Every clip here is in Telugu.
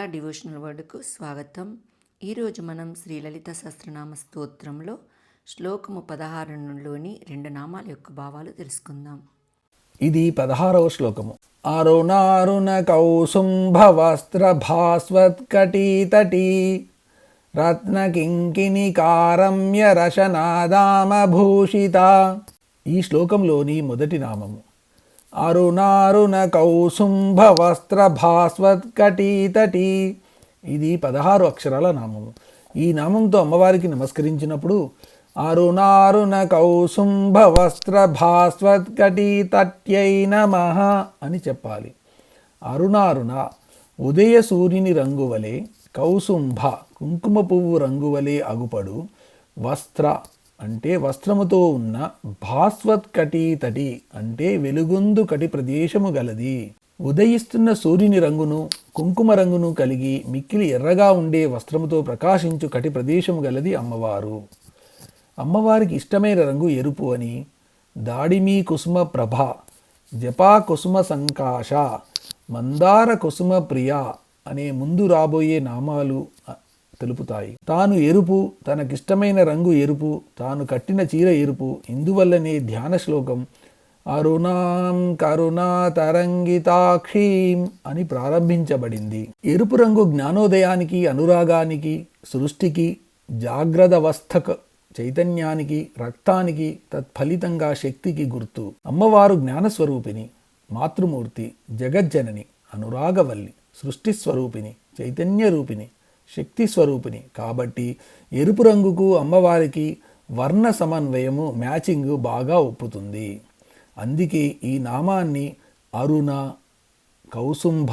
డివోషనల్ వర్డ్కు స్వాగతం. ఈరోజు మనం శ్రీ లలిత సహస్రనామ స్తోత్రంలో శ్లోకము 16లోని 2 నామాల యొక్క భావాలు తెలుసుకుందాం. ఇది 16వ శ్లోకము. అరుణారుణ కౌసుంభ వస్త్ర భాస్వత్కటీతటీ రత్నకింకిణి కారమ్య రశనాదామభూషిత. ఈ శ్లోకంలోని మొదటి నామము అరుణారుణ కౌసుంభ వస్త్ర భాస్వత్కటీతటీ. ఇది 16 అక్షరాల నామము. ఈ నామంతో అమ్మవారికి నమస్కరించినప్పుడు అరుణారుణ కౌసుంభ వస్త్ర భాస్వత్కటీతట్యై నమః అని చెప్పాలి. అరుణారుణ ఉదయ సూర్యుని రంగువలే, కౌసుంభ కుంకుమ పువ్వు రంగువలే అగుపడు, వస్త్ర అంటే వస్త్రముతో ఉన్న, భాస్వత్కటీతటి అంటే వెలుగొందు కటి ప్రదేశము గలది. ఉదయిస్తున్న సూర్యుని రంగును కుంకుమ రంగును కలిగి మిక్కిలి ఎర్రగా ఉండే వస్త్రముతో ప్రకాశించు కటి ప్రదేశము గలది అమ్మవారు. అమ్మవారికి ఇష్టమైన రంగు ఎరుపు అని దాడిమీ కుసుమ ప్రభ, జపా కుసుమ సంకాశ, మందార కుసుమ ప్రియ అనే ముందు రాబోయే నామాలు తెలుపుతాయి. తాను ఎరుపు, తనకిష్టమైన రంగు ఎరుపు, తాను కట్టిన చీర ఎరుపు. ఇందువల్లనే ధ్యాన శ్లోకం అరుణాం కరుణా తరంగితాక్షీం అని ప్రారంభించబడింది. ఎరుపు రంగు జ్ఞానోదయానికి, అనురాగానికి, సృష్టికి, జాగ్రత్తవస్థకు, చైతన్యానికి, రక్తానికి, తత్ఫలితంగా శక్తికి గుర్తు. అమ్మవారు జ్ఞానస్వరూపిణి, మాతృమూర్తి, జగజ్జనని, అనురాగవల్లి, సృష్టి స్వరూపిణి, చైతన్య రూపిణి, శక్తి స్వరూపిణి. కాబట్టి ఎరుపు రంగుకు అమ్మవారికి వర్ణ సమన్వయము, మ్యాచింగ్ బాగా ఒప్పుతుంది. అందుకే ఈ నామాన్ని అరుణ, కౌసుంభ,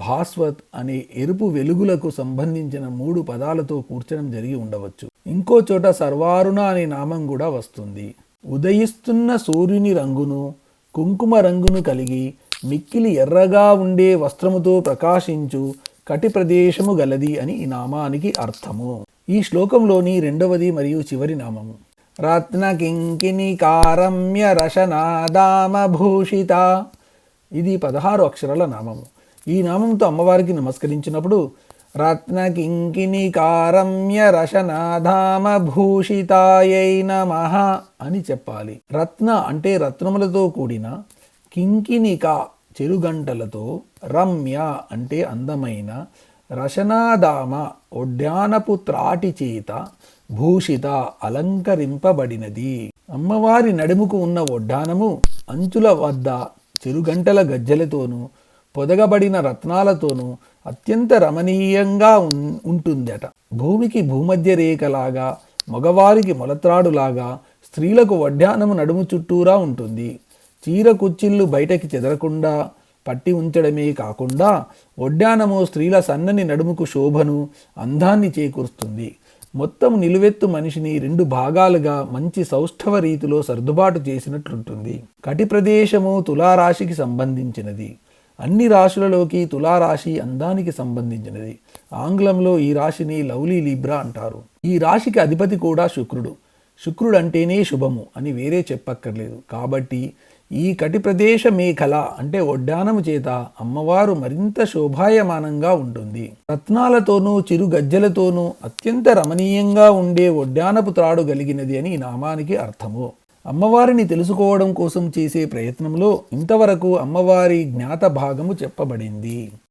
భాస్వత్ అనే ఎరుపు వెలుగులకు సంబంధించిన 3 పదాలతో కూర్చడం జరిగి ఉండవచ్చు. ఇంకో చోట సర్వారుణ అనే నామం కూడా వస్తుంది. ఉదయిస్తున్న సూర్యుని రంగును కుంకుమ రంగును కలిగి మిక్కిలి ఎర్రగా ఉండే వస్త్రముతో ప్రకాశించు కటి ప్రదేశము గలది అని ఈ నామానికి అర్థము. ఈ శ్లోకంలోని 2వది మరియు చివరి నామము రత్నకింకిణి కారమ్య రశనాదామభూషిత. ఇది 16 అక్షరాల నామము. ఈ నామంతో అమ్మవారికి నమస్కరించినప్పుడు రత్నకింకిణి కారమ్య రశనాదామభూషితాయై నమః అని చెప్పాలి. రత్న అంటే రత్నములతో కూడిన, కింకిణిక చెరుగంటలతో, రమ్య అంటే అందమైన, రశనాదామ ఒడ్యానపు త్రాటి చేత, భూషిత అలంకరింపబడినది. అమ్మవారి నడుముకు ఉన్న ఒడ్డానము అంచుల వద్ద చెరుగంటల గజ్జలతోనూ పొదగబడిన రత్నాలతోనూ అత్యంత రమణీయంగా ఉంటుందట. భూమికి భూమధ్య రేఖలాగా, మగవారికి మొలత్రాడులాగా స్త్రీలకు వడ్డానము నడుము చుట్టూరా ఉంటుంది. చీర కుచ్చిళ్ళు బయటకి చెదరకుండా పట్టి ఉంచడమే కాకుండా వడ్డానము స్త్రీల సన్నని నడుముకు శోభను, అందాన్ని చేకూరుస్తుంది. మొత్తం నిలువెత్తు మనిషిని 2 భాగాలుగా మంచి సౌష్ఠవ రీతిలో సర్దుబాటు చేసినట్లుంటుంది. కటి ప్రదేశము తులారాశికి సంబంధించినది. అన్ని రాశులలోకి తులారాశి అందానికి సంబంధించినది. ఆంగ్లంలో ఈ రాశిని లవ్లీ లిబ్రా అంటారు. ఈ రాశికి అధిపతి కూడా శుక్రుడు. శుక్రుడు అంటేనే శుభము అని వేరే చెప్పక్కర్లేదు. కాబట్టి ఈ కటి ప్రదేశ మేఖల అంటే ఒడ్డానము చేత అమ్మవారు మరింత శోభాయమానంగా ఉంటుంది. రత్నాలతోనూ చిరు గజ్జలతోనూ అత్యంత రమణీయంగా ఉండే ఒడ్డానపు త్రాడు కలిగినది అని ఈ నామానికి అర్థము. అమ్మవారిని తెలుసుకోవడం కోసం చేసే ప్రయత్నంలో ఇంతవరకు అమ్మవారి జ్ఞాత భాగము చెప్పబడింది.